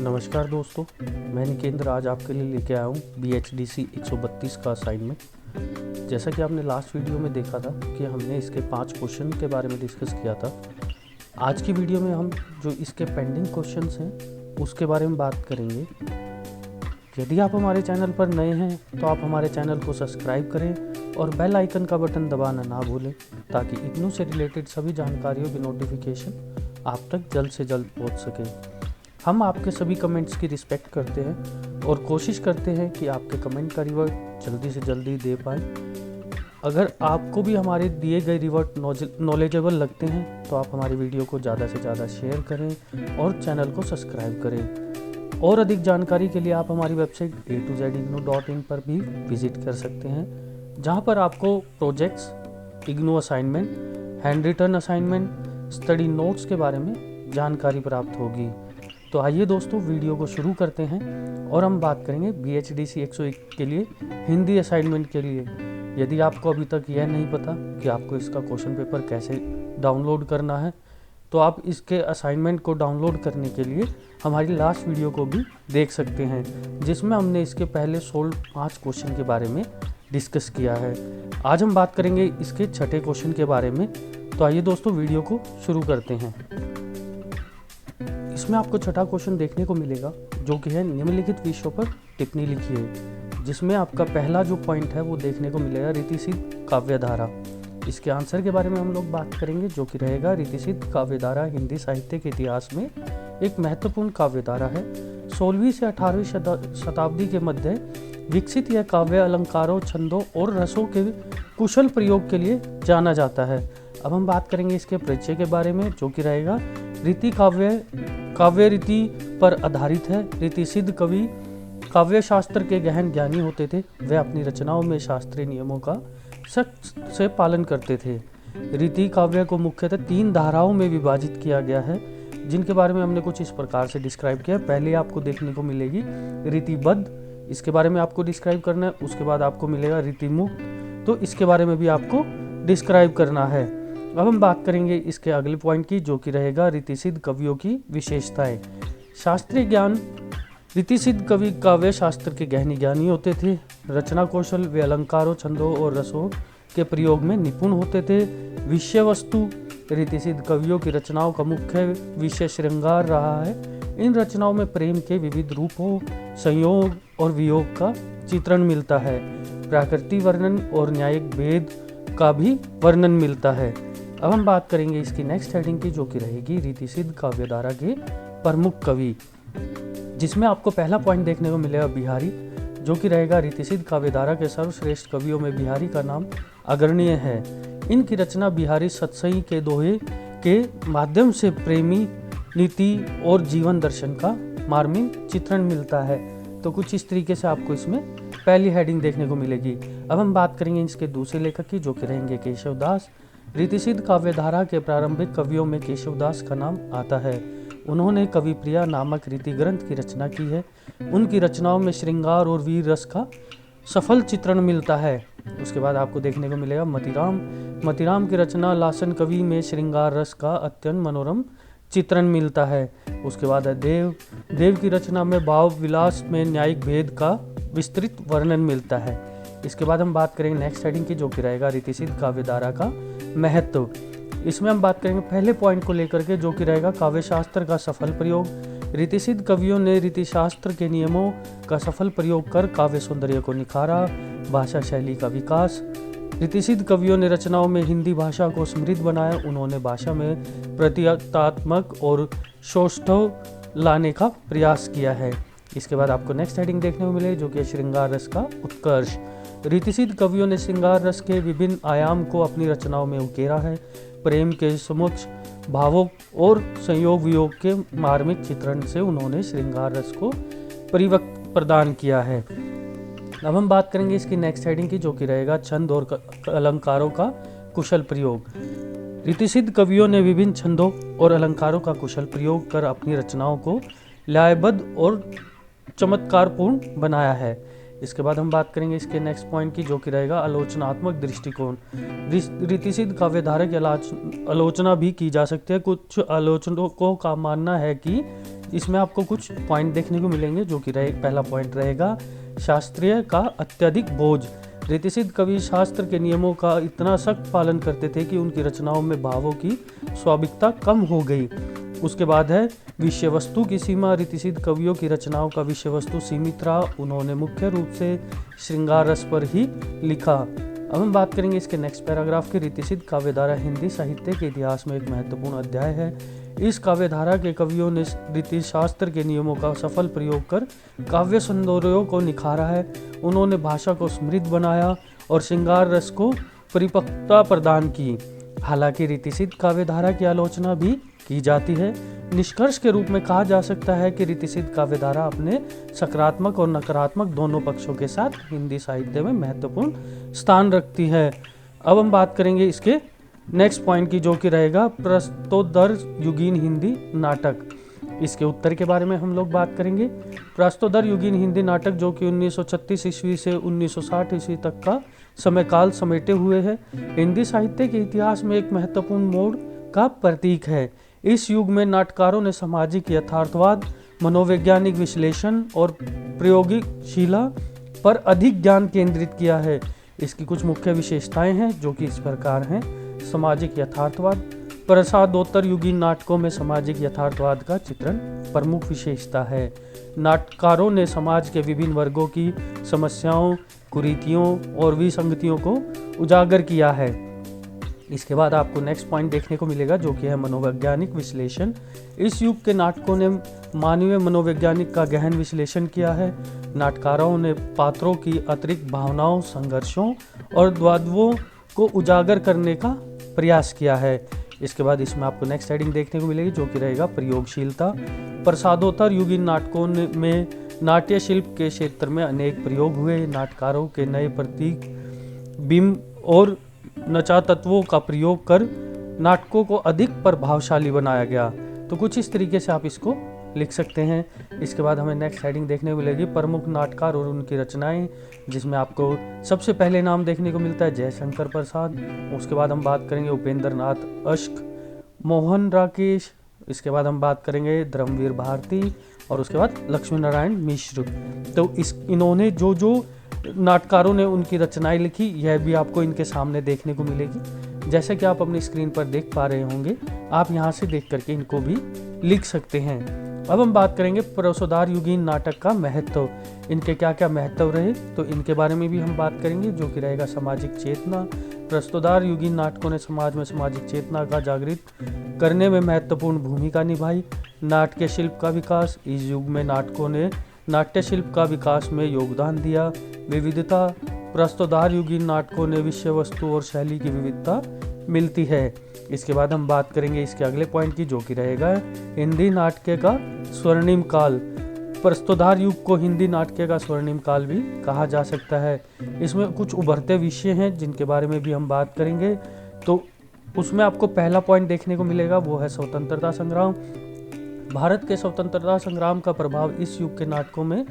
नमस्कार दोस्तों, मैं निकेंद्र आज आपके लिए लेके आया हूँ BHDC 132 का असाइनमेंट। जैसा कि आपने लास्ट वीडियो में देखा था कि हमने इसके 5 क्वेश्चन के बारे में डिस्कस किया था। आज की वीडियो में हम जो इसके पेंडिंग क्वेश्चंस हैं उसके बारे में बात करेंगे। यदि आप हमारे चैनल पर नए हैं तो आप हमारे चैनल को सब्सक्राइब करें और बेल आइकन का बटन दबाना ना भूलें ताकि इग्नू से रिलेटेड सभी जानकारियों की नोटिफिकेशन आप तक जल्द से जल्द पहुँच सके। हम आपके सभी कमेंट्स की रिस्पेक्ट करते हैं और कोशिश करते हैं कि आपके कमेंट का रिवर्ट जल्दी से जल्दी दे पाएँ। अगर आपको भी हमारे दिए गए रिवर्ट नॉलेजेबल लगते हैं तो आप हमारी वीडियो को ज़्यादा से ज़्यादा शेयर करें और चैनल को सब्सक्राइब करें। और अधिक जानकारी के लिए आप हमारी वेबसाइट a2zignoo.in पर भी विजिट कर सकते हैं, जहां पर आपको projects, IGNOU assignment, hand written assignment, study notes के बारे में जानकारी प्राप्त होगी। तो आइए दोस्तों, वीडियो को शुरू करते हैं और हम बात करेंगे BHDC 101 के लिए हिंदी असाइनमेंट के लिए। यदि आपको अभी तक यह नहीं पता कि आपको इसका क्वेश्चन पेपर कैसे डाउनलोड करना है तो आप इसके असाइनमेंट को डाउनलोड करने के लिए हमारी लास्ट वीडियो को भी देख सकते हैं, जिसमें हमने इसके पहले सोल्व 5 क्वेश्चन के बारे में डिस्कस किया है। आज हम बात करेंगे इसके छठे क्वेश्चन के बारे में। तो आइए दोस्तों, वीडियो को शुरू करते हैं। इसमें आपको छठा क्वेश्चन देखने को मिलेगा जो कि है निम्नलिखित विषयों पर टिप्पणी लिखिए, जिसमें आपका पहला जो पॉइंट है वो देखने को मिलेगा रीतिसिद्ध काव्यधारा। इसके आंसर के बारे में हम लोग बात करेंगे जो कि रहेगा रीतिसिद्ध काव्यधारा हिंदी साहित्य के इतिहास में एक महत्वपूर्ण काव्यधारा है। 16वीं से 18वीं शताब्दी के मध्य विकसित यह काव्य अलंकारों, छंदों और रसों के कुशल प्रयोग के लिए जाना जाता है। अब हम बात करेंगे इसके परिचय के बारे में जो कि रहेगा रीति काव्य रीति पर आधारित है। रीतिसिद्ध कवि काव्य शास्त्र के गहन ज्ञानी होते थे। वे अपनी रचनाओं में शास्त्रीय नियमों का सख्त से पालन करते थे। रीति काव्य को मुख्यतः 3 धाराओं में विभाजित किया गया है, जिनके बारे में हमने कुछ इस प्रकार से डिस्क्राइब किया है। पहले आपको देखने को मिलेगी रीतिबद्ध, इसके बारे में आपको डिस्क्राइब करना है। उसके बाद आपको मिलेगा रीतिमुक्त, तो इसके बारे में भी आपको डिस्क्राइब करना है। अब हम बात करेंगे इसके अगले पॉइंट की जो कि रहेगा रीतिसिद्ध कवियों की विशेषताएं। शास्त्रीय ज्ञान। रीतिसिद्ध कवि काव्य शास्त्र के गहन ज्ञानी होते थे। रचना कौशल, वे अलंकारों, छंदों और रसों के प्रयोग में निपुण होते थे। विषय वस्तु। रीतिसिद्ध कवियों की रचनाओं का मुख्य विषय श्रृंगार रहा है। इन रचनाओं में प्रेम के विविध रूपों, संयोग और वियोग का चित्रण मिलता है। प्राकृतिक वर्णन और न्यायिक भेद का भी वर्णन मिलता है। अब हम बात करेंगे इसकी नेक्स्ट हेडिंग की जो कि रहेगी रीतिसिद्ध काव्यधारा के प्रमुख कवि, जिसमें आपको पहला पॉइंट देखने को मिलेगा बिहारी, जो कि रहेगा रीतिसिद्ध काव्यधारा के सर्वश्रेष्ठ कवियों में बिहारी का नाम अग्रणीय है। इनकी रचना बिहारी सत्सई के दोहे के माध्यम से प्रेमी नीति और जीवन दर्शन का मार्मिक चित्रण मिलता है। तो कुछ इस तरीके से आपको इसमें पहली हेडिंग देखने को मिलेगी। अब हम बात करेंगे इसके दूसरे लेखक की जो कि रहेंगे केशवदास। रीतिसिद्ध काव्यधारा के प्रारंभिक कवियों में केशवदास का नाम आता है। उन्होंने कविप्रिया नामक रीति ग्रंथ की रचना की है। उनकी रचनाओं में श्रृंगार और वीर रस का सफल चित्रण मिलता है। उसके बाद आपको देखने को मिलेगा मतिराम। मतिराम की रचना लासन कवि में श्रृंगार रस का अत्यंत मनोरम चित्रण मिलता है। उसके बाद है देव की रचना में भाव विलास में न्यायिक भेद का विस्तृत वर्णन मिलता है। इसके बाद हम बात करेंगे नेक्स्ट हेडिंग की जो कि रहेगा रीतिसिद्ध काव्यधारा का महत्व। इसमें हम बात करेंगे पहले पॉइंट को लेकर के जो कि रहेगा काव्य शास्त्र का सफल प्रयोग। रीतिसिद्ध कवियों ने रीति शास्त्र के नियमों का सफल प्रयोग कर काव्य सौंदर्य को निखारा। भाषा शैली का विकास। रीतिसिद्ध कवियों ने रचनाओं में हिंदी भाषा को समृद्ध बनाया। उन्होंने भाषा में प्रतीकात्मक और सौष्ठव लाने का प्रयास किया है। इसके बाद आपको नेक्स्ट हेडिंग देखने को मिले जो कि श्रृंगार रस का उत्कर्ष। रीतिसिद्ध कवियों ने श्रृंगार रस के विभिन्न आयाम को अपनी रचनाओं में उकेरा है। प्रेम के समुच्च भावों और संयोग वियोग के मार्मिक चित्रण से उन्होंने श्रृंगार रस को परिवक्त प्रदान किया है। अब हम बात करेंगे इसकी नेक्स्ट हेडिंग की जो कि रहेगा छंद और अलंकारों का कुशल प्रयोग। रीतिसिद्ध कवियों ने विभिन्न छंदों और अलंकारों का कुशल प्रयोग कर अपनी रचनाओं को लयबद्ध और चमत्कारपूर्ण बनाया है। इसके बाद हम बात करेंगे इसके नेक्स्ट पॉइंट की जो कि रहेगा आलोचनात्मक दृष्टिकोण। रीतिसिद्ध काव्यधारा की आलोचना भी की जा सकती है। कुछ आलोचकों का मानना है कि इसमें आपको कुछ पॉइंट देखने को मिलेंगे, जो कि पहला पॉइंट रहेगा शास्त्रीय का अत्यधिक बोझ। रीतिसिद्ध कवि शास्त्र के नियमों का इतना सख्त पालन करते थे कि उनकी रचनाओं में भावों की स्वाभाविकता कम हो गई। उसके बाद है विषय वस्तु की सीमा। रीतिसिद्ध कवियों की रचनाओं का विषय वस्तु सीमित रहा, उन्होंने मुख्य रूप से श्रृंगार रस पर ही लिखा। अब हम बात करेंगे इसके नेक्स्ट पैराग्राफ की। रीतिसिद्ध काव्यधारा हिंदी साहित्य के इतिहास में एक महत्वपूर्ण अध्याय है। इस काव्यधारा के कवियों ने रीति शास्त्र के नियमों का सफल प्रयोग कर काव्य सौंदर्यों को निखारा है। उन्होंने भाषा को समृद्ध बनाया और श्रृंगार रस को परिपक्वता प्रदान की। हालांकि रीतिसिद्ध काव्यधारा की आलोचना भी की जाती है। निष्कर्ष के रूप में कहा जा सकता है कि रीतिसिद्ध काव्यधारा अपने सकारात्मक और नकारात्मक दोनों पक्षों के साथ हिंदी साहित्य में महत्वपूर्ण स्थान रखती है। अब हम बात करेंगे इसके नेक्स्ट पॉइंट की, जो कि रहेगा प्रस्तोदर युगीन हिंदी नाटक। इसके उत्तर के बारे में हम लोग बात करेंगे। प्रस्तोदर युगीन हिंदी नाटक, जो कि 1936 ईस्वी से 1960 ईस्वी तक का समय काल समेटे हुए है, हिंदी साहित्य के इतिहास में एक महत्वपूर्ण मोड़ का प्रतीक है। इस युग में नाटकारों ने सामाजिक यथार्थवाद, मनोवैज्ञानिक विश्लेषण और प्रयोगशीलता पर अधिक ध्यान केंद्रित किया है। इसकी कुछ मुख्य विशेषताएं हैं, जो कि इस प्रकार हैं। सामाजिक यथार्थवाद। प्रसादोत्तर युगीन नाटकों में सामाजिक यथार्थवाद का चित्रण प्रमुख विशेषता है। नाटकारों ने समाज के विभिन्न वर्गों की समस्याओं, कुरीतियों और विसंगतियों को उजागर किया है। इसके बाद आपको नेक्स्ट पॉइंट देखने को मिलेगा, जो कि है मनोवैज्ञानिक विश्लेषण। इस युग के नाटकों ने मानवीय मनोवैज्ञानिक का गहन विश्लेषण किया है। नाटकारों ने पात्रों की अतिरिक्त भावनाओं, संघर्षों और द्वंद्वों को उजागर करने का प्रयास किया है। इसके बाद इसमें आपको नेक्स्ट हेडिंग देखने को मिलेगी, जो कि रहेगा प्रयोगशीलता। प्रसादोत्तर युगीन नाटकों में नाट्य शिल्प के क्षेत्र में अनेक प्रयोग हुए। नाटकारों के नए प्रतीक, बिंब और नचा तत्वों का प्रयोग कर नाटकों को अधिक प्रभावशाली बनाया गया। तो कुछ इस तरीके से आप इसको लिख सकते हैं। इसके बाद हमें नेक्स्ट हेडिंग देखने को मिलेगी प्रमुख नाटकार और उनकी रचनाएं, जिसमें आपको सबसे पहले नाम देखने को मिलता है जयशंकर प्रसाद। उसके बाद हम बात करेंगे उपेंद्र नाथ अश्क, मोहन राकेश। इसके बाद हम बात करेंगे धर्मवीर भारती और उसके बाद लक्ष्मी नारायण मिश्र। तो इन्होंने जो नाटकारों ने उनकी रचनाएं लिखी, यह भी आपको इनके सामने देखने को मिलेगी। जैसे कि आप अपनी स्क्रीन पर देख पा रहे होंगे, आप यहाँ से देख करके इनको भी लिख सकते हैं। अब हम बात करेंगे प्रस्तोदर युगीन नाटक का महत्व। इनके क्या क्या महत्व रहे, तो इनके बारे में भी हम बात करेंगे, जो कि रहेगा सामाजिक चेतना। प्रस्तोदर युगीन नाटकों ने समाज में सामाजिक चेतना का जागृत करने में महत्वपूर्ण भूमिका निभाई। नाट्य शिल्प का विकास। इस युग में नाटकों ने नाट्य शिल्प का विकास में योगदान दिया। विविधता। प्रस्तोदर युगीन नाटकों ने विषय वस्तु और शैली की विविधता मिलती है। इसके बाद हम बात करेंगे इसके अगले पॉइंट की, जो कि रहेगा हिंदी नाट्य का स्वर्णिम काल। प्रस्तोदर युग को हिंदी नाट्य का स्वर्णिम काल भी कहा जा सकता है। इसमें कुछ उभरते विषय हैं जिनके बारे में भी हम बात करेंगे। तो उसमें आपको पहला पॉइंट देखने को मिलेगा, वो है स्वतंत्रता संग्राम। भारत के स्वतंत्रता संग्राम का प्रभाव इस युग के नाटकों में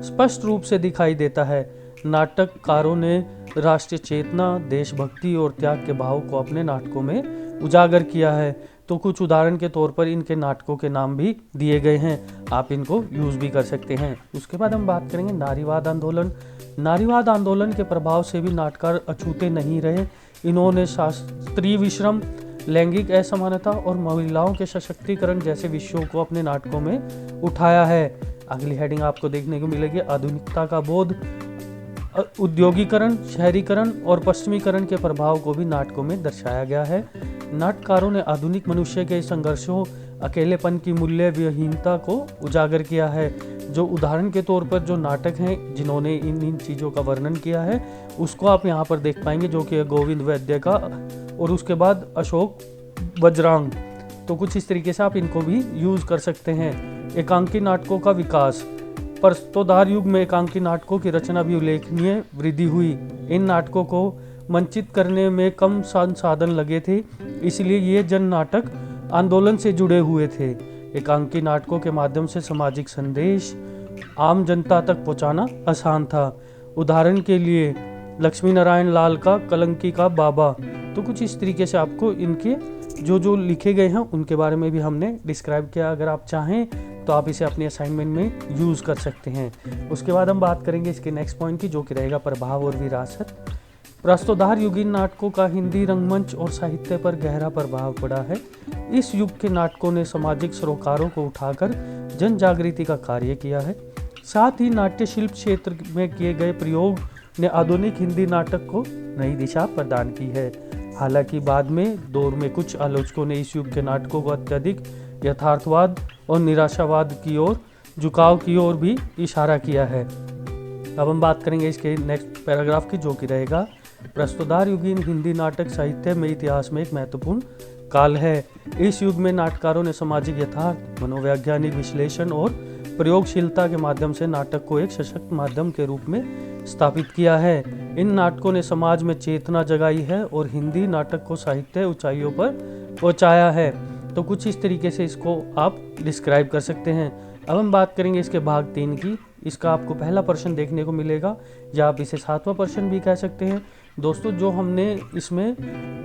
स्पष्ट रूप से दिखाई देता है। नाटककारों ने राष्ट्रीय चेतना, देशभक्ति और त्याग के भाव को अपने नाटकों में उजागर किया है। तो कुछ उदाहरण के तौर पर इनके नाटकों के नाम भी दिए गए हैं, आप इनको यूज भी कर सकते हैं। उसके बाद हम बात करेंगे नारीवाद आंदोलन। नारीवाद आंदोलन के प्रभाव से भी नाटककार अछूते नहीं रहे। इन्होंने शास्त्रीय विश्रम, लैंगिक असमानता और महिलाओं के सशक्तिकरण जैसे विषयों को अपने नाटकों में उठाया है। अगली हेडिंग आपको देखने को मिलेगी आधुनिकता का बोध। उद्योगीकरण, शहरीकरण और पश्चिमीकरण के प्रभाव को भी नाटकों में दर्शाया गया है। नाटककारों ने आधुनिक मनुष्य के संघर्षों, अकेलेपन की मूल्य विहीनता को उजागर किया है। जो उदाहरण के तौर पर जो नाटक हैं जिन्होंने इन चीज़ों का वर्णन किया है, उसको आप यहाँ पर देख पाएंगे, जो कि गोविंद वैद्य का और उसके बाद अशोक वज्रांग। तो कुछ इस तरीके से आप इनको भी यूज़ कर सकते हैं। एकांकी नाटकों का विकास। प्रस्तोदर युग में एकांकी नाटकों की रचना भी उल्लेखनीय वृद्धि हुई। इन नाटकों को मंचित करने में कम संसाधन लगे थे, इसलिए ये जन नाटक आंदोलन से जुड़े हुए थे। एकांकी नाटकों के माध्यम से सामाजिक संदेश आम जनता तक पहुंचाना आसान था। उदाहरण के लिए लक्ष्मी नारायण लाल का कलंकी का बाबा। तो कुछ इस तरीके से आपको इनके जो लिखे गए हैं उनके बारे में भी हमने डिस्क्राइब किया। अगर आप चाहें तो आप इसे अपने असाइनमेंट में यूज़ कर सकते हैं। उसके बाद हम बात करेंगे इसके नेक्स्ट पॉइंट की, जो कि रहेगा प्रभाव और विरासत। प्रस्तुतधार युगीन नाटकों का हिंदी रंगमंच और साहित्य पर गहरा प्रभाव पड़ा है। इस युग के नाटकों ने सामाजिक सरोकारों को उठाकर जन जागृति का कार्य किया है। साथ ही नाट्य शिल्प क्षेत्र में किए गए प्रयोग ने आधुनिक हिंदी नाटक को नई दिशा प्रदान की है। हालांकि बाद में दौर में कुछ आलोचकों ने इस युग के नाटकों को अत्यधिक यथार्थवाद और निराशावाद की ओर झुकाव की ओर भी इशारा किया है। अब हम बात करेंगे इसके नेक्स्ट पैराग्राफ की, जो कि रहेगा प्रस्तुतधार युगीन हिंदी नाटक साहित्य में इतिहास में एक महत्वपूर्ण काल है। इस युग में नाटककारों ने सामाजिक यथार्थ, मनोवैज्ञानिक विश्लेषण और प्रयोगशीलता के माध्यम से नाटक को एक सशक्त माध्यम के रूप में स्थापित किया है। इन नाटकों ने समाज में चेतना जगाई है और हिंदी नाटक को साहित्य ऊंचाइयों पर पहुंचाया है। तो कुछ इस तरीके से इसको आप डिस्क्राइब कर सकते हैं। अब हम बात करेंगे इसके भाग 3 की। इसका आपको पहला प्रश्न देखने को मिलेगा, या आप इसे 7वां प्रश्न भी कह सकते हैं। दोस्तों, जो हमने इसमें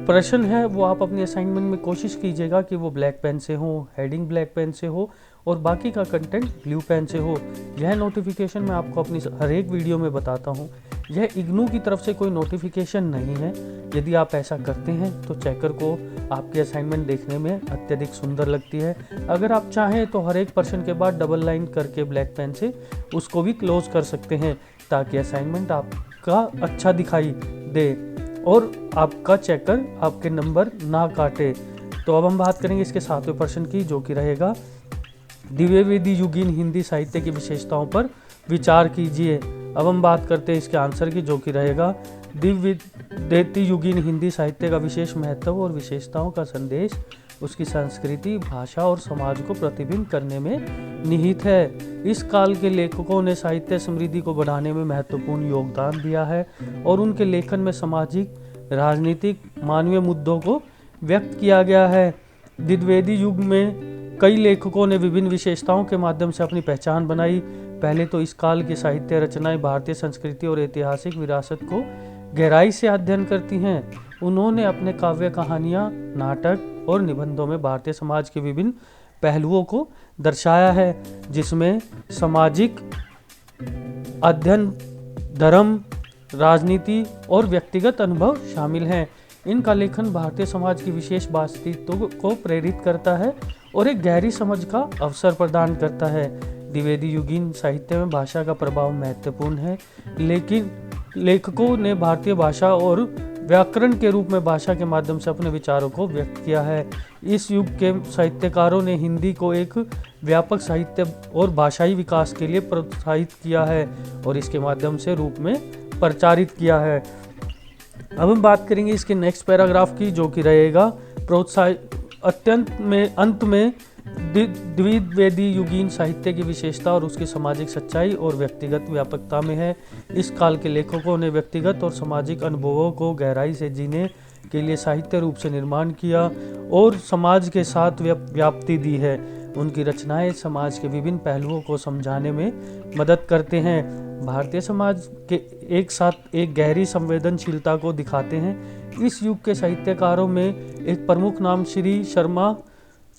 प्रश्न है वो आप अपनी असाइनमेंट में कोशिश कीजिएगा कि वो ब्लैक पेन से हो, हेडिंग ब्लैक पेन से हो और बाकी का कंटेंट ब्लू पेन से हो। यह नोटिफिकेशन मैं आपको अपनी हर एक वीडियो में बताता हूँ। यह इग्नू की तरफ से कोई नोटिफिकेशन नहीं है। यदि आप ऐसा करते हैं तो चेकर को आपकी असाइनमेंट देखने में अत्यधिक सुंदर लगती है। अगर आप चाहें तो हर एक प्रश्न के बाद डबल लाइन करके ब्लैक पेन से उसको भी क्लोज कर सकते हैं, ताकि असाइनमेंट आपका अच्छा दिखाई दे और आपका चेकर आपके नंबर ना काटे। तो अब हम बात करेंगे इसके 7वें प्रश्न की, जो कि रहेगा दिव्यवेदी युगीन हिंदी साहित्य की विशेषताओं पर विचार कीजिए। अब हम बात करते हैं इसके आंसर की, जो कि रहेगा दिव्यवेदी युगीन हिंदी साहित्य का विशेष महत्व और विशेषताओं का संदेश उसकी संस्कृति, भाषा और समाज को प्रतिबिंब करने में निहित है। इस काल के लेखकों ने साहित्य समृद्धि को बढ़ाने में महत्वपूर्ण योगदान दिया है और उनके लेखन में सामाजिक, राजनीतिक, मानवीय मुद्दों को व्यक्त किया गया है। दिव्यवेदी युग में कई लेखकों ने विभिन्न विशेषताओं के माध्यम से अपनी पहचान बनाई। पहले तो इस काल की साहित्य रचनाएं भारतीय संस्कृति और ऐतिहासिक विरासत को गहराई से अध्ययन करती हैं। उन्होंने अपने काव्य, कहानियाँ, नाटक और निबंधों में भारतीय समाज के विभिन्न पहलुओं को दर्शाया है, जिसमें सामाजिक अध्ययन, धर्म, राजनीति और व्यक्तिगत अनुभव शामिल हैं। इनका लेखन भारतीय समाज की विशेष वास्तविकताओं को प्रेरित करता है और एक गहरी समझ का अवसर प्रदान करता है। द्विवेदी युगीन साहित्य में भाषा का प्रभाव महत्वपूर्ण है, लेकिन लेखकों ने भारतीय भाषा और व्याकरण के रूप में भाषा के माध्यम से अपने विचारों को व्यक्त किया है। इस युग के साहित्यकारों ने हिंदी को एक व्यापक साहित्य और भाषाई विकास के लिए प्रोत्साहित किया है और इसके माध्यम से रूप में प्रचारित किया है। अब हम बात करेंगे इसके नेक्स्ट पैराग्राफ की, जो कि रहेगा अंत में द्विवेदी युगीन साहित्य की विशेषता और उसकी सामाजिक सच्चाई और व्यक्तिगत व्यापकता में है। इस काल के लेखकों ने व्यक्तिगत और सामाजिक अनुभवों को गहराई से जीने के लिए साहित्य रूप से निर्माण किया और समाज के साथ व्याप्ति दी है। उनकी रचनाएं समाज के विभिन्न पहलुओं को समझाने में मदद करते हैं, भारतीय समाज के एक साथ एक गहरी संवेदनशीलता को दिखाते हैं। इस युग के साहित्यकारों में एक प्रमुख नाम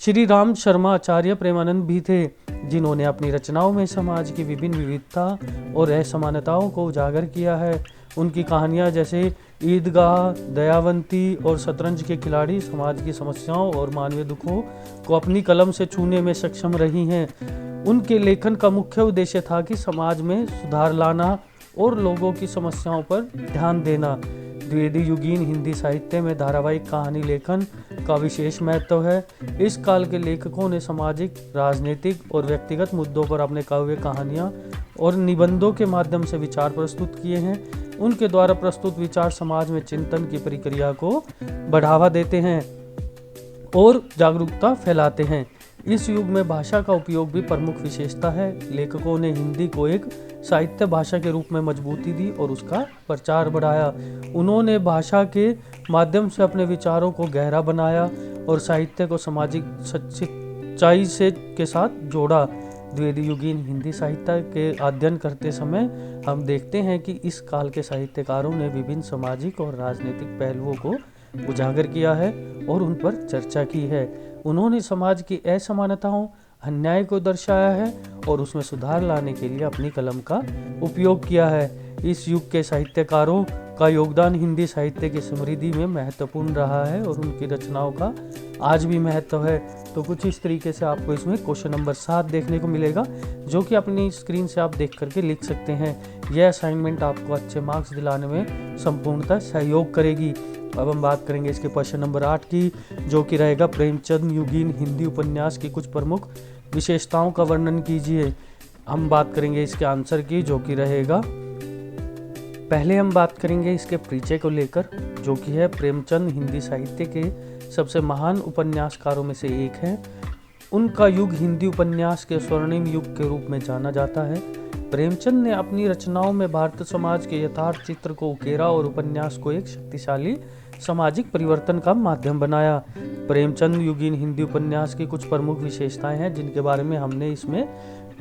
श्री राम शर्मा आचार्य प्रेमानंद भी थे, जिन्होंने अपनी रचनाओं में समाज की विभिन्न विविधता और असमानताओं को उजागर किया है। उनकी कहानियाँ जैसे ईदगाह, दयावंती और शतरंज के खिलाड़ी समाज की समस्याओं और मानवीय दुखों को अपनी कलम से छूने में सक्षम रही हैं। उनके लेखन का मुख्य उद्देश्य था कि समाज में सुधार लाना और लोगों की समस्याओं पर ध्यान देना। द्विवेदी युगीन हिंदी साहित्य में धारावाहिक कहानी लेखन का विशेष महत्व है। इस काल के लेखकों ने सामाजिक, राजनीतिक और व्यक्तिगत मुद्दों पर अपने काव्य, कहानियाँ और निबंधों के माध्यम से विचार प्रस्तुत किए हैं। उनके द्वारा प्रस्तुत विचार समाज में चिंतन की प्रक्रिया को बढ़ावा देते हैं और जागरूकता फैलाते हैं। इस युग में भाषा का उपयोग भी प्रमुख विशेषता है। लेखकों ने हिंदी को एक साहित्य भाषा के रूप में मजबूती दी और उसका प्रचार बढ़ाया। उन्होंने भाषा के माध्यम से अपने विचारों को गहरा बनाया और साहित्य को सामाजिक सच्चाई के साथ जोड़ा। द्विवेदी युगीन हिंदी साहित्य के अध्ययन करते समय हम देखते हैं कि इस काल के साहित्यकारों ने विभिन्न सामाजिक और राजनीतिक पहलुओं को उजागर किया है और उन पर चर्चा की है। उन्होंने समाज की असमानताओं, अन्याय को दर्शाया है और उसमें सुधार लाने के लिए अपनी कलम का उपयोग किया है। इस युग के साहित्यकारों का योगदान हिंदी साहित्य की समृद्धि में महत्वपूर्ण रहा है और उनकी रचनाओं का आज भी महत्व है। तो कुछ इस तरीके से आपको इसमें क्वेश्चन नंबर 7 देखने को मिलेगा, जो कि अपनी स्क्रीन से आप देख करके लिख सकते हैं। यह असाइनमेंट आपको अच्छे मार्क्स दिलाने में संपूर्णतः सहयोग करेगी। अब हम बात करेंगे इसके क्वेश्चन नंबर 8 की, जो कि रहेगा प्रेमचंद युगीन हिंदी उपन्यास की कुछ प्रमुख विशेषताओं का वर्णन कीजिए। हम बात करेंगे इसके आंसर की, जो कि रहेगा, पहले हम बात करेंगे इसके परिचय को लेकर, जो कि है प्रेमचंद हिंदी साहित्य के सबसे महान उपन्यासकारों में से एक हैं। उनका युग हिंदी उपन्यास के स्वर्णिम युग के रूप में जाना जाता है। प्रेमचंद ने अपनी रचनाओं में भारतीय समाज के यथार्थ चित्र को उकेरा और उपन्यास को एक शक्तिशाली सामाजिक परिवर्तन का माध्यम बनाया। प्रेमचंद युगीन हिंदी उपन्यास की कुछ प्रमुख विशेषताएं हैं जिनके बारे में हमने इसमें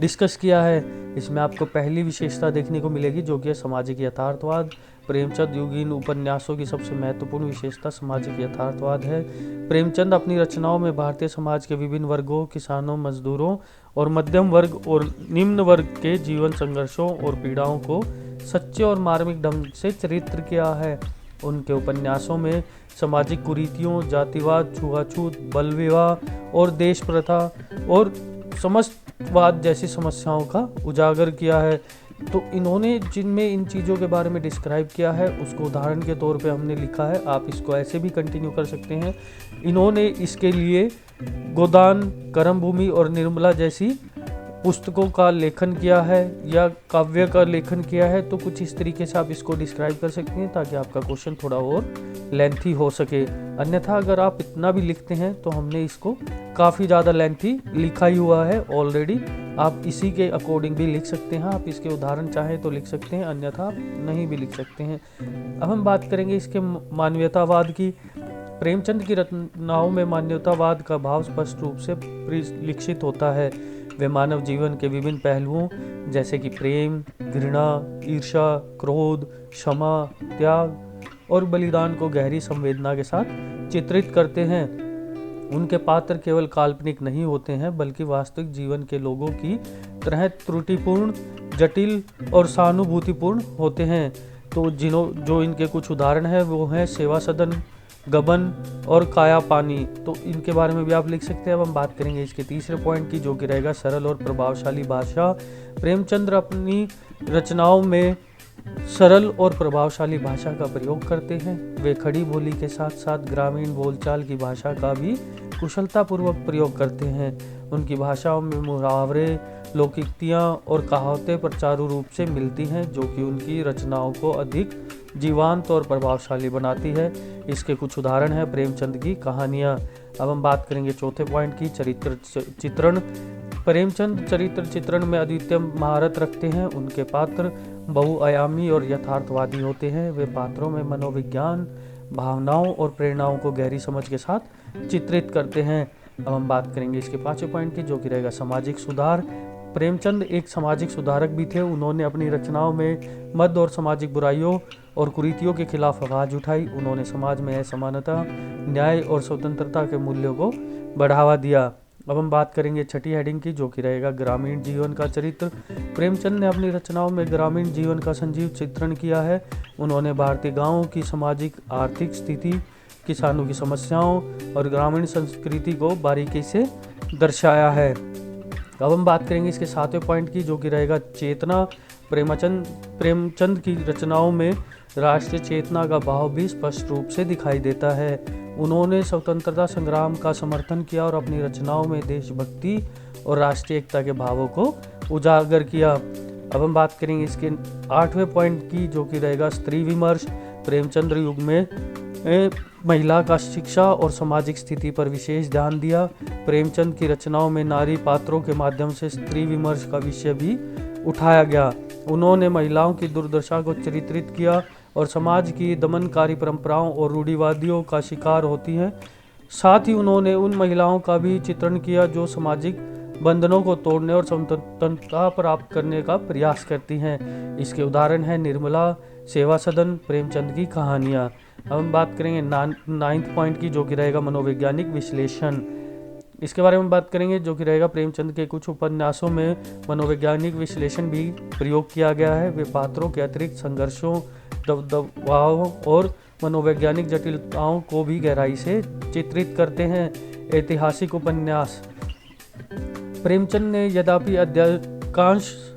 डिस्कस किया है। इसमें आपको पहली विशेषता देखने को मिलेगी, जो कि है सामाजिक यथार्थवाद। प्रेमचंद युगीन उपन्यासों की सबसे महत्वपूर्ण विशेषता सामाजिक यथार्थवाद है। प्रेमचंद अपनी रचनाओं में भारतीय समाज के विभिन्न वर्गों, किसानों, मजदूरों और मध्यम वर्ग और निम्न वर्ग के जीवन संघर्षों और पीड़ाओं को सच्चे और मार्मिक ढंग से चित्रित किया है। उनके उपन्यासों में सामाजिक कुरीतियों, जातिवाद, छुआछूत, बल विवाह और देश प्रथा और समस्तवाद जैसी समस्याओं का उजागर किया है। तो इन्होंने जिनमें इन चीज़ों के बारे में डिस्क्राइब किया है उसको उदाहरण के तौर पे हमने लिखा है। आप इसको ऐसे भी कंटिन्यू कर सकते हैं। इन्होंने इसके लिए गोदान, कर्मभूमि और निर्मला जैसी पुस्तकों का लेखन किया है या काव्य का लेखन किया है। तो कुछ इस तरीके से आप इसको डिस्क्राइब कर सकते हैं ताकि आपका क्वेश्चन थोड़ा और लेंथी हो सके। अन्यथा अगर आप इतना भी लिखते हैं तो हमने इसको काफ़ी ज़्यादा लेंथी लिखा ही हुआ है ऑलरेडी। आप इसी के अकॉर्डिंग भी लिख सकते हैं। आप इसके उदाहरण चाहें तो लिख सकते हैं, अन्यथा आप नहीं भी लिख सकते हैं। अब हम बात करेंगे इसके मानवतावाद की। प्रेमचंद की रचनाओं में मानवतावाद का भाव स्पष्ट रूप से परिलक्षित होता है। वे मानव जीवन के विभिन्न पहलुओं जैसे कि प्रेम, घृणा, ईर्ष्या, क्रोध, क्षमा, त्याग और बलिदान को गहरी संवेदना के साथ चित्रित करते हैं। उनके पात्र केवल काल्पनिक नहीं होते हैं बल्कि वास्तविक जीवन के लोगों की तरह त्रुटिपूर्ण, जटिल और सहानुभूतिपूर्ण होते हैं। तो जो इनके कुछ उदाहरण हैं वो हैं सेवा सदन, गबन और काया पानी। तो इनके बारे में भी आप लिख सकते हैं। अब हम बात करेंगे इसके तीसरे पॉइंट की, जो कि रहेगा सरल और प्रभावशाली भाषा। प्रेमचंद्र अपनी रचनाओं में सरल और प्रभावशाली भाषा का प्रयोग करते हैं। वे खड़ी बोली के साथ साथ ग्रामीण बोलचाल की भाषा का भी कुशलतापूर्वक प्रयोग करते हैं। उनकी भाषाओं में मुहावरे, लोकोक्तियाँ और कहावतें प्रचारू रूप से मिलती हैं, जो कि उनकी रचनाओं को अधिक जीवंत और प्रभावशाली बनाती है। इसके कुछ उदाहरण हैं प्रेमचंद की कहानियाँ। अब हम बात करेंगे चौथे पॉइंट की, चरित्र चित्रण। प्रेमचंद चरित्र चित्रण में अद्वितीय महारत रखते हैं। उनके पात्र बहुआयामी और यथार्थवादी होते हैं। वे पात्रों में मनोविज्ञान, भावनाओं और प्रेरणाओं को गहरी समझ के साथ चित्रित करते हैं। अब हम बात करेंगे इसके पांचवें पॉइंट की, जो कि रहेगा सामाजिक सुधार। प्रेमचंद एक सामाजिक सुधारक भी थे। उन्होंने अपनी रचनाओं में मद और सामाजिक बुराइयों और कुरीतियों के खिलाफ आवाज उठाई। उन्होंने समाज में असमानता, न्याय और स्वतंत्रता के मूल्यों को बढ़ावा दिया। अब हम बात करेंगे छठी हेडिंग की, जो कि रहेगा ग्रामीण जीवन का चरित्र। प्रेमचंद ने अपनी रचनाओं में ग्रामीण जीवन का सजीव चित्रण किया है। उन्होंने भारतीय गांवों की सामाजिक आर्थिक स्थिति, किसानों की समस्याओं और ग्रामीण संस्कृति को बारीकी से दर्शाया है। अब हम बात करेंगे इसके सातवें पॉइंट की, जो कि रहेगा चेतना। प्रेमचंद की रचनाओं में राष्ट्रीय चेतना का भाव भी स्पष्ट रूप से दिखाई देता है। उन्होंने स्वतंत्रता संग्राम का समर्थन किया और अपनी रचनाओं में देशभक्ति और राष्ट्रीय एकता के भावों को उजागर किया। अब हम बात करेंगे इसके आठवें पॉइंट की, जो कि रहेगा स्त्री विमर्श। प्रेमचंद्र युग में महिला का शिक्षा और सामाजिक स्थिति पर विशेष ध्यान दिया। प्रेमचंद की रचनाओं में नारी पात्रों के माध्यम से स्त्री विमर्श का विषय भी उठाया गया। उन्होंने महिलाओं की दुर्दशा को चित्रित किया और समाज की दमनकारी परंपराओं और रूढ़िवादियों का शिकार होती हैं। साथ ही उन्होंने उन महिलाओं का भी चित्रण किया जो सामाजिक बंधनों को तोड़ने और स्वतंत्रता प्राप्त करने का प्रयास करती हैं। इसके उदाहरण हैं निर्मला, सेवा सदन, प्रेमचंद की कहानियाँ। अब हम बात करेंगे नाइन्थ पॉइंट की, जो कि रहेगा मनोवैज्ञानिक विश्लेषण। इसके बारे में बात करेंगे, जो कि रहेगा प्रेमचंद के कुछ उपन्यासों में मनोवैज्ञानिक विश्लेषण भी प्रयोग किया गया है। वे पात्रों के अतिरिक्त संघर्षों, दबावों और मनोवैज्ञानिक जटिलताओं को भी गहराई से चित्रित करते हैं। ऐतिहासिक उपन्यास। प्रेमचंद ने यद्यपि अधिकांश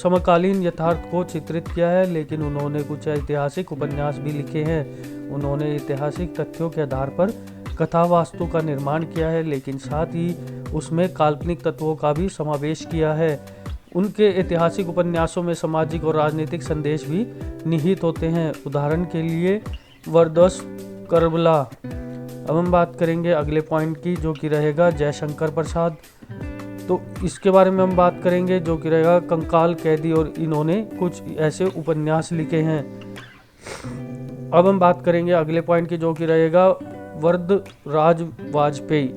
समकालीन यथार्थ को चित्रित किया है, लेकिन उन्होंने कुछ ऐतिहासिक उपन्यास भी लिखे हैं। उन्होंने ऐतिहासिक तथ्यों के आधार पर कथा वास्तु का निर्माण किया है, लेकिन साथ ही उसमें काल्पनिक तत्वों का भी समावेश किया है। उनके ऐतिहासिक उपन्यासों में सामाजिक और राजनीतिक संदेश भी निहित होते हैं। उदाहरण के लिए वरदस करबला। अब हम बात करेंगे अगले पॉइंट की, जो कि रहेगा जयशंकर प्रसाद। तो इसके बारे में हम बात करेंगे, जो कि रहेगा कंकाल कैदी, और इन्होंने कुछ ऐसे उपन्यास लिखे हैं। अब हम बात करेंगे अगले पॉइंट की, जो कि रहेगा वरदराज वाजपेयी।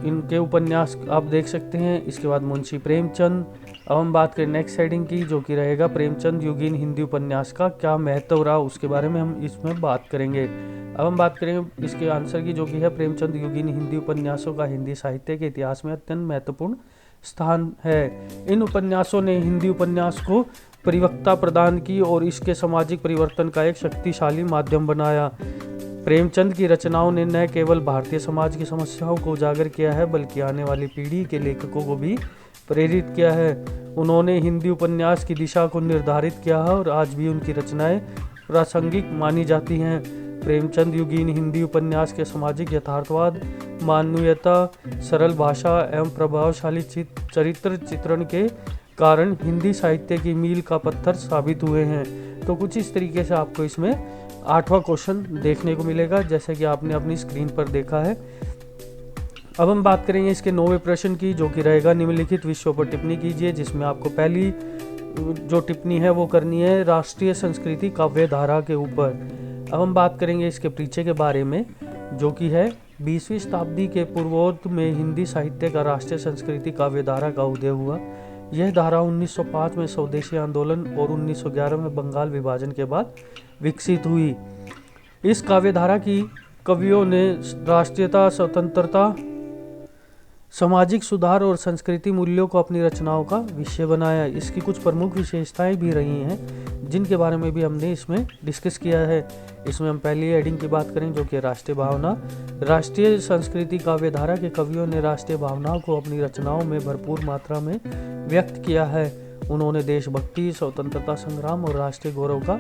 इनके उपन्यास आप देख सकते हैं। इसके बाद मुंशी प्रेमचंद। अब हम बात करें नेक्स्ट हेडिंग की, जो कि रहेगा प्रेमचंद युगीन हिंदी उपन्यास का क्या महत्व रहा, उसके बारे में हम इसमें बात करेंगे। अब हम बात करेंगे इसके आंसर की, जो कि है प्रेमचंद युगीन हिंदी उपन्यासों का हिंदी साहित्य के इतिहास में अत्यंत महत्वपूर्ण स्थान है। इन उपन्यासों ने हिंदी उपन्यास को परिपक्वता प्रदान की और इसके सामाजिक परिवर्तन का एक शक्तिशाली माध्यम बनाया। प्रेमचंद की रचनाओं ने न केवल भारतीय समाज की समस्याओं को उजागर किया है, बल्कि आने वाली पीढ़ी के लेखकों को भी प्रेरित किया है। उन्होंने हिंदी उपन्यास की दिशा को निर्धारित किया है और आज भी उनकी रचनाएं प्रासंगिक मानी जाती हैं। प्रेमचंद युगीन हिंदी उपन्यास के सामाजिक यथार्थवाद, मानवीयता, सरल भाषा एवं प्रभावशाली चरित्र चित्रण के कारण हिंदी साहित्य की मील का पत्थर साबित हुए हैं। तो कुछ इस तरीके से आपको इसमें 8वां क्वेश्चन देखने को मिलेगा, जैसे कि आपने अपनी स्क्रीन पर देखा है। अब हम बात करेंगे इसके 9वें प्रश्न की, जो कि रहेगा निम्नलिखित विषयों पर टिप्पणी कीजिए, जिसमें आपको पहली जो टिप्पणी है वो करनी है राष्ट्रीय संस्कृति काव्य धारा के ऊपर। अब हम बात करेंगे इसके परिचय के बारे में, जो कि है 20वीं शताब्दी के पूर्वोत्तर में हिंदी साहित्य का राष्ट्रीय संस्कृति काव्य धारा का उदय हुआ। यह धारा 1905 में स्वदेशी आंदोलन और 1911 में बंगाल विभाजन के बाद विकसित हुई। इस काव्य धारा की कवियों ने राष्ट्रीयता, स्वतंत्रता, सामाजिक सुधार और संस्कृति मूल्यों को अपनी रचनाओं का विषय बनाया। इसकी कुछ प्रमुख विशेषताएं भी रही हैं, जिनके बारे में भी हमने इसमें डिस्कस किया है। इसमें हम पहली हेडिंग की बात करें, जो कि राष्ट्रीय भावना। राष्ट्रीय संस्कृति काव्य धारा के कवियों ने राष्ट्रीय भावनाओं को अपनी रचनाओं में भरपूर मात्रा में व्यक्त किया है। उन्होंने देशभक्ति, स्वतंत्रता संग्राम और राष्ट्रीय गौरव का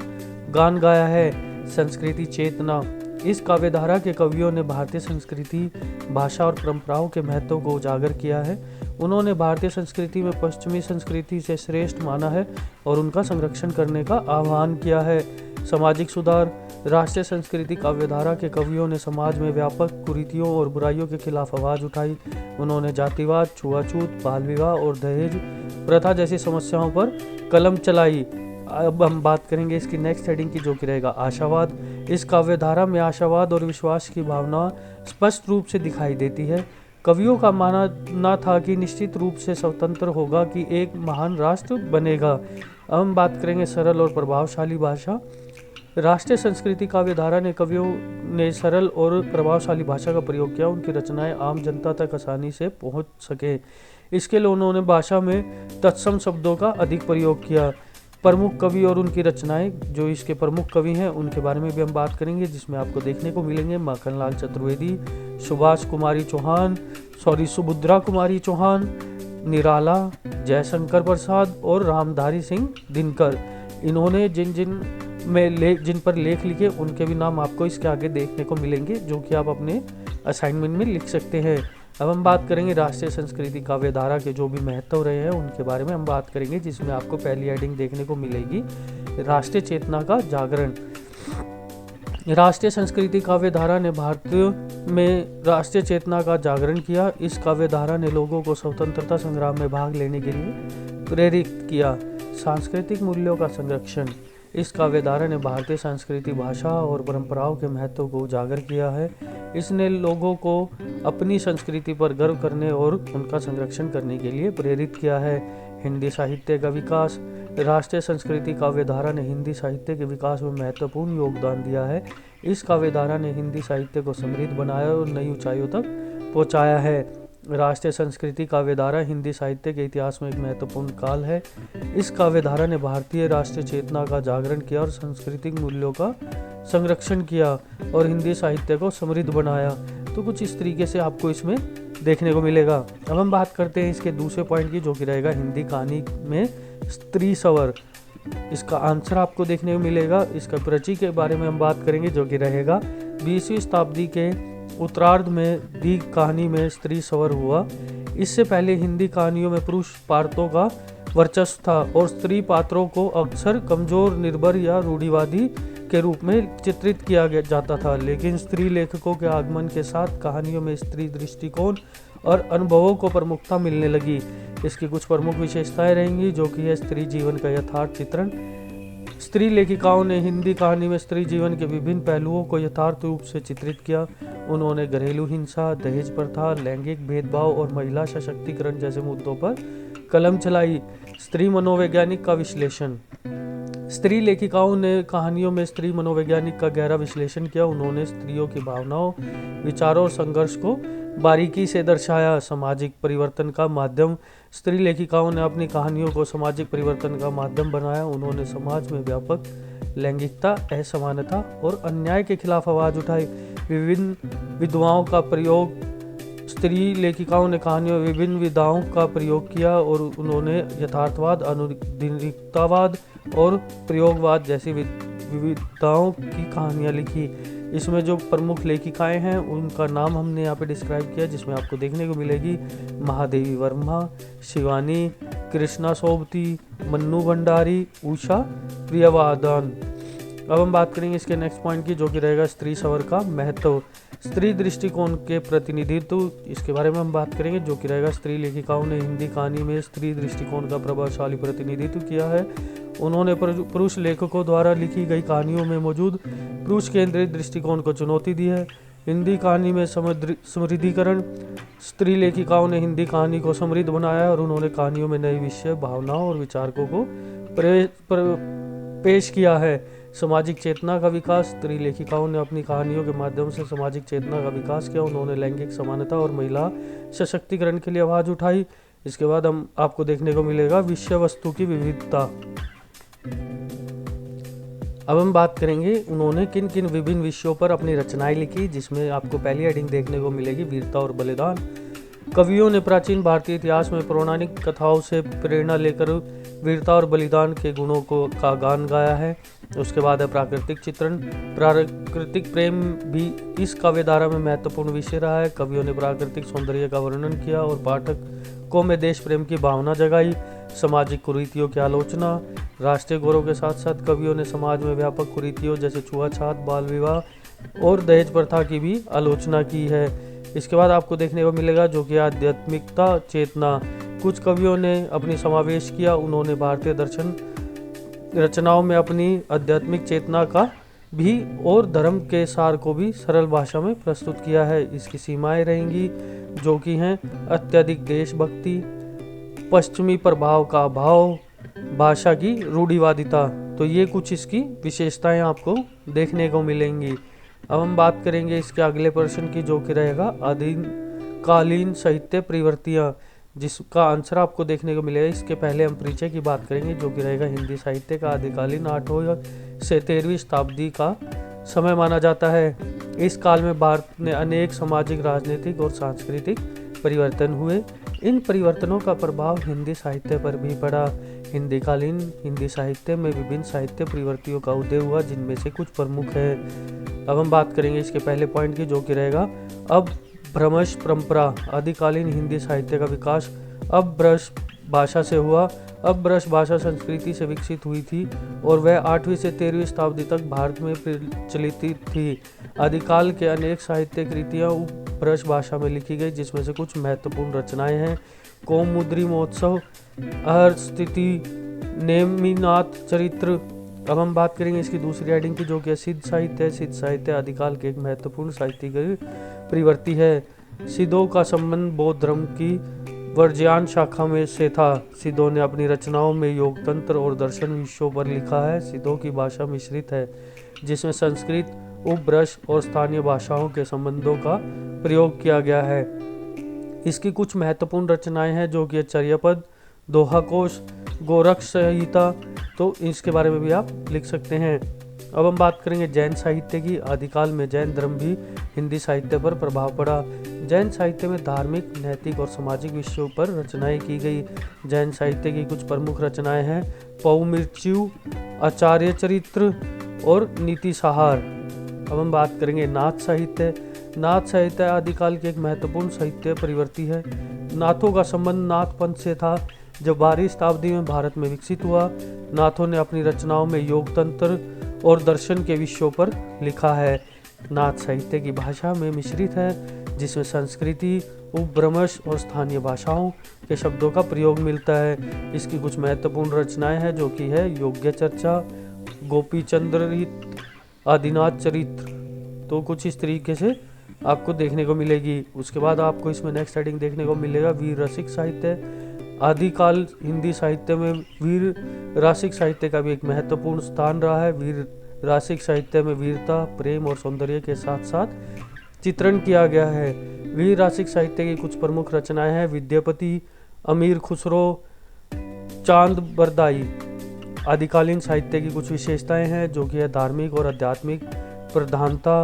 गान गाया है। संस्कृति चेतना। इस काव्य धारा के कवियों ने भारतीय संस्कृति, भाषा और परंपराओं के महत्व को उजागर किया है। उन्होंने भारतीय संस्कृति में पश्चिमी संस्कृति से श्रेष्ठ माना है और उनका संरक्षण करने का आह्वान किया है। सामाजिक सुधार। राष्ट्रीय संस्कृति काव्य धारा के कवियों ने समाज में व्यापक कुरीतियों और बुराइयों के खिलाफ आवाज उठाई। उन्होंने जातिवाद, छुआछूत, बाल विवाह और दहेज प्रथा जैसी समस्याओं पर कलम चलाई। अब हम बात करेंगे इसकी नेक्स्ट हेडिंग की, जो कि रहेगा आशावाद। इस काव्य धारा में आशावाद और विश्वास की भावना स्पष्ट रूप से दिखाई देती है। कवियों का मानना था कि निश्चित रूप से स्वतंत्र होगा, कि एक महान राष्ट्र बनेगा। अब हम बात करेंगे सरल और प्रभावशाली भाषा। राष्ट्रीय संस्कृति काव्य धारा ने कवियों ने सरल और प्रभावशाली भाषा का प्रयोग किया, उनकी रचनाएं आम जनता तक आसानी से पहुंच सके। इसके लिए उन्होंने भाषा में तत्सम शब्दों का अधिक प्रयोग किया। प्रमुख कवि और उनकी रचनाएं। जो इसके प्रमुख कवि हैं उनके बारे में भी हम बात करेंगे, जिसमें आपको देखने को मिलेंगे माखनलाल चतुर्वेदी, सुभद्रा कुमारी चौहान, निराला, जयशंकर प्रसाद और रामधारी सिंह दिनकर। इन्होंने जिन पर लेख लिखे उनके भी नाम आपको इसके आगे देखने को मिलेंगे, जो कि आप अपने असाइनमेंट में लिख सकते हैं। अब हम बात करेंगे राष्ट्रीय संस्कृति काव्य धारा के जो भी महत्व रहे हैं उनके बारे में हम बात करेंगे, जिसमें आपको पहली हेडिंग देखने को मिलेगी राष्ट्रीय चेतना का जागरण। राष्ट्रीय संस्कृति काव्य धारा ने भारत में राष्ट्रीय चेतना का जागरण किया। इस काव्य धारा ने लोगों को स्वतंत्रता संग्राम में भाग लेने के लिए प्रेरित किया। सांस्कृतिक मूल्यों का संरक्षण। इस काव्य धारा ने भारतीय संस्कृति, भाषा और परंपराओं के महत्व को उजागर किया है। इसने लोगों को अपनी संस्कृति पर गर्व करने और उनका संरक्षण करने के लिए प्रेरित किया है। हिंदी साहित्य का विकास। राष्ट्रीय संस्कृति काव्य धारा ने हिंदी साहित्य के विकास में महत्वपूर्ण योगदान दिया है। इस काव्य धारा ने हिंदी साहित्य को समृद्ध बनाया और नई ऊंचाइयों तक पहुंचाया है। राष्ट्रीय संस्कृति काव्यधारा हिंदी साहित्य के इतिहास में एक महत्वपूर्ण काल है। इस काव्यधारा ने भारतीय राष्ट्रीय चेतना का जागरण किया और सांस्कृतिक मूल्यों का संरक्षण किया और हिंदी साहित्य को समृद्ध बनाया। तो कुछ इस तरीके से आपको इसमें देखने को मिलेगा। अब हम बात करते हैं इसके दूसरे पॉइंट की, जो कि रहेगा हिंदी कहानी में स्त्री सवर। इसका आंसर आपको देखने को मिलेगा। इसका प्रचय के बारे में हम बात करेंगे, जो कि रहेगा 20वीं शताब्दी के उत्तरार्ध में दी कहानी में स्त्री सवर हुआ। इससे पहले हिंदी कहानियों में पुरुष पात्रों का वर्चस्व था और स्त्री पात्रों को अक्सर कमजोर, निर्भर या रूढ़िवादी के रूप में चित्रित किया जाता था। लेकिन स्त्री लेखकों के आगमन के साथ कहानियों में स्त्री दृष्टिकोण और अनुभवों को प्रमुखता मिलने लगी। इसकी कुछ प्रमुख विशेषताएं रहेंगी, जो कि है स्त्री जीवन का यथार्थ चित्रण। स्त्री लेखिकाओं ने हिंदी कहानी में स्त्री जीवन के विभिन्न पहलुओं को यथार्थ रूप से चित्रित किया। उन्होंने घरेलू हिंसा, दहेज प्रथा, लैंगिक भेदभाव और महिला सशक्तिकरण जैसे मुद्दों पर कलम चलाई। स्त्री मनोवैज्ञानिक का विश्लेषण। स्त्री लेखिकाओं ने कहानियों में स्त्री मनोवैज्ञानिक का गहरा विश्लेषण किया। उन्होंने स्त्रियों की भावनाओं, विचारों और संघर्ष को बारीकी से दर्शाया। सामाजिक परिवर्तन का माध्यम। स्त्री लेखिकाओं ने अपनी कहानियों को सामाजिक परिवर्तन का माध्यम बनाया। उन्होंने समाज में व्यापक लैंगिकता, असमानता और अन्याय के खिलाफ आवाज उठाई। विभिन्न विधवाओं का प्रयोग। स्त्री लेखिकाओं ने कहानियों में विभिन्न विधाओं का प्रयोग किया और उन्होंने यथार्थवाद, आधुनिकतावाद और प्रयोगवाद जैसी विविधताओं की कहानियाँ लिखी। इसमें जो प्रमुख लेखिकाएं हैं उनका नाम हमने यहाँ पे डिस्क्राइब किया, जिसमें आपको देखने को मिलेगी महादेवी वर्मा, शिवानी, कृष्णा सोबती, मन्नू भंडारी, उषा प्रियवादन। अब हम बात करेंगे इसके नेक्स्ट पॉइंट की, जो कि रहेगा स्त्री सवर का महत्व। स्त्री दृष्टिकोण के प्रतिनिधित्व, इसके बारे में हम बात करेंगे, जो कि रहेगा स्त्री लेखिकाओं ने हिंदी कहानी में स्त्री दृष्टिकोण का प्रभावशाली प्रतिनिधित्व किया है। उन्होंने पुरुष लेखकों द्वारा लिखी गई कहानियों में मौजूद पुरुष केंद्रित दृष्टिकोण को चुनौती दी है। हिंदी कहानी में समृद्धीकरण। स्त्री लेखिकाओं ने हिंदी कहानी को समृद्ध बनाया और उन्होंने कहानियों में नए विषय, भावनाओं और विचारकों को पेश किया है। सामाजिक चेतना का विकास। स्त्री लेखिकाओं ने अपनी कहानियों के माध्यम से सामाजिक चेतना का विकास किया। उन्होंने लैंगिक समानता और महिला सशक्तिकरण के लिए आवाज उठाई। इसके बाद हम आपको देखने को मिलेगा विषय वस्तु की विविधता। अब हम बात करेंगे उन्होंने किन किन विभिन्न विषयों पर अपनी रचनाएं लिखी, जिसमें आपको पहली हेडिंग देखने को मिलेगी वीरता और बलिदान। कवियों ने प्राचीन भारतीय इतिहास में पौराणिक कथाओं से प्रेरणा लेकर वीरता और बलिदान के गुणों का गान गाया है। उसके बाद है प्राकृतिक चित्रण। प्राकृतिक प्रेम भी इस काव्यधारा में महत्वपूर्ण विषय रहा है। कवियों ने प्राकृतिक सौंदर्य का वर्णन किया और पाठकों में देश प्रेम की भावना जगाई। सामाजिक कुरीतियों की आलोचना। राष्ट्रीय गौरव के साथ साथ कवियों ने समाज में व्यापक कुरीतियों जैसे छुआछात, बाल विवाह और दहेज प्रथा की भी आलोचना की है। इसके बाद आपको देखने को मिलेगा जो कि आध्यात्मिकता चेतना। कुछ कवियों ने अपनी समावेश किया। उन्होंने भारतीय दर्शन रचनाओं में अपनी आध्यात्मिक चेतना का भी और धर्म के सार को भी सरल भाषा में प्रस्तुत किया है। इसकी सीमाएं रहेंगी जो कि हैं अत्यधिक देशभक्ति, पश्चिमी प्रभाव का अभाव, भाषा की रूढ़िवादिता। तो ये कुछ इसकी विशेषताएं आपको देखने को मिलेंगी। अब हम बात करेंगे इसके अगले प्रश्न की, जो कि रहेगा आदिकालीन साहित्य प्रवृत्तियाँ, जिसका आंसर आपको देखने को मिलेगा। इसके पहले हम परिचय की बात करेंगे, जो कि रहेगा हिंदी साहित्य का आदिकालीन 8वीं से 13वीं शताब्दी का समय माना जाता है। इस काल में भारत में अनेक सामाजिक, राजनीतिक और सांस्कृतिक परिवर्तन हुए। इन परिवर्तनों का प्रभाव हिंदी साहित्य पर भी पड़ा। हिंदी हिंदी साहित्य में विभिन्न साहित्य प्रवृत्तियों का उदय हुआ, जिनमें से कुछ प्रमुख है। अब हम बात करेंगे इसके पहले पॉइंट की, जो कि रहेगा अब भ्रमश परंपरा। आदिकालीन हिंदी साहित्य का विकास अब ब्रज भाषा से हुआ। अब ब्रज भाषा संस्कृति से विकसित हुई थी और वह 8वीं से 13वीं शताब्दी तक भारत में प्रचलित थी। आदिकाल के अनेक साहित्य कृतियाँ ब्रज भाषा में लिखी गई, जिसमें से कुछ महत्वपूर्ण रचनाएं हैं कौमुदी महोत्सव, अहरस्थिति, नेमिनाथ चरित्र। अब हम बात करेंगे इसकी दूसरी हेडिंग की, जो कि सिद्ध साहित्य है। सिद्ध साहित्य आदिकाल के एक महत्वपूर्ण साहित्यिक प्रवृत्ति है। सिद्धों का संबंध बौद्ध धर्म की वर्ज्यान शाखा में से था। सिद्धों ने अपनी रचनाओं में योग तंत्र और दर्शन विषयों पर लिखा है। सिद्धों की भाषा मिश्रित है, जिसमें संस्कृत, उपब्रज और स्थानीय भाषाओं के संबंधों का प्रयोग किया गया है। इसकी कुछ महत्वपूर्ण रचनाएं हैं जो कि चर्यापद, दोहा कोश, गोरख संहिता, तो इसके बारे में भी आप लिख सकते हैं। अब हम बात करेंगे जैन साहित्य की। आदिकाल में जैन धर्म भी हिंदी साहित्य पर प्रभाव पड़ा। जैन साहित्य में धार्मिक, नैतिक और सामाजिक विषयों पर रचनाएं की गई। जैन साहित्य की कुछ प्रमुख रचनाएं हैं पौमृत्यु, आचार्य चरित्र और नीति सहार। अब हम बात करेंगे नाथ साहित्य। नाथ साहित्य आदिकाल की एक महत्वपूर्ण साहित्य प्रवृत्ति है। नाथों का संबंध नाथ पंथ से था जो 12वीं शताब्दी में भारत में विकसित हुआ। नाथों ने अपनी रचनाओं में योग तंत्र और दर्शन के विषयों पर लिखा है। नाथ साहित्य की भाषा में मिश्रित है जिसमें संस्कृति, उपभ्रंश और स्थानीय भाषाओं के शब्दों का प्रयोग मिलता है। इसकी कुछ महत्वपूर्ण रचनाएं हैं जो कि है योग्य चर्चा, गोपी चंद्रित, आदिनाथ चरित्र, तो कुछ इस तरीके से आपको देखने को मिलेगी। उसके बाद आपको इसमें नेक्स्ट हेडिंग देखने को मिलेगा वीर रसिक साहित्य। आदिकाल हिंदी साहित्य में वीर रासिक साहित्य का भी एक महत्वपूर्ण स्थान रहा है। वीर रासिक साहित्य में वीरता, प्रेम और सौंदर्य के साथ साथ चित्रण किया गया है। वीर रासिक साहित्य की कुछ प्रमुख रचनाएं हैं विद्यापति, अमीर खुसरो, चांद बरदाई। आदिकालीन साहित्य की कुछ विशेषताएं हैं जो कि है धार्मिक और आध्यात्मिक प्रधानता,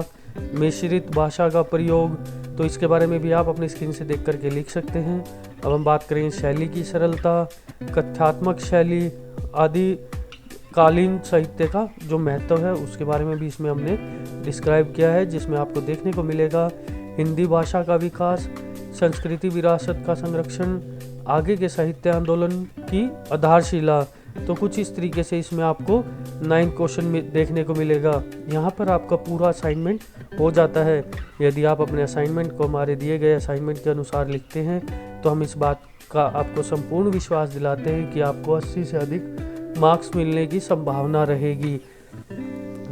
मिश्रित भाषा का प्रयोग, तो इसके बारे में भी आप अपनी स्क्रीन से देख करके लिख सकते हैं। अब हम बात करेंगे शैली की सरलता, कथ्यात्मक शैली। आदिकालीन साहित्य का जो महत्व है उसके बारे में भी इसमें हमने डिस्क्राइब किया है, जिसमें आपको देखने को मिलेगा हिंदी भाषा का विकास, संस्कृति विरासत का संरक्षण, आगे के साहित्य आंदोलन की आधारशिला। तो कुछ इस तरीके से इसमें आपको 9 क्वेश्चन में देखने को मिलेगा। यहाँ पर आपका पूरा असाइनमेंट हो जाता है। यदि आप अपने असाइनमेंट को हमारे दिए गए असाइनमेंट के अनुसार लिखते हैं तो हम इस बात का आपको संपूर्ण विश्वास दिलाते हैं कि आपको 80 से अधिक मार्क्स मिलने की संभावना रहेगी।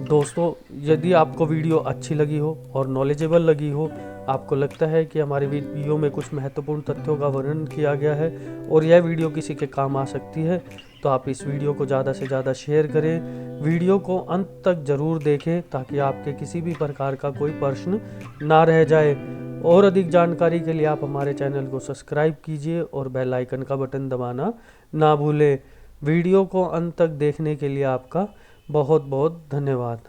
दोस्तों, यदि आपको वीडियो अच्छी लगी हो और नॉलेजेबल लगी हो, आपको लगता है कि हमारे वीडियो में कुछ महत्वपूर्ण तथ्यों का वर्णन किया गया है और यह वीडियो किसी के काम आ सकती है, तो आप इस वीडियो को ज़्यादा से ज़्यादा शेयर करें। वीडियो को अंत तक ज़रूर देखें ताकि आपके किसी भी प्रकार का कोई प्रश्न ना रह जाए। और अधिक जानकारी के लिए आप हमारे चैनल को सब्सक्राइब कीजिए और बेल आइकन का बटन दबाना ना भूलें। वीडियो को अंत तक देखने के लिए आपका बहुत बहुत धन्यवाद।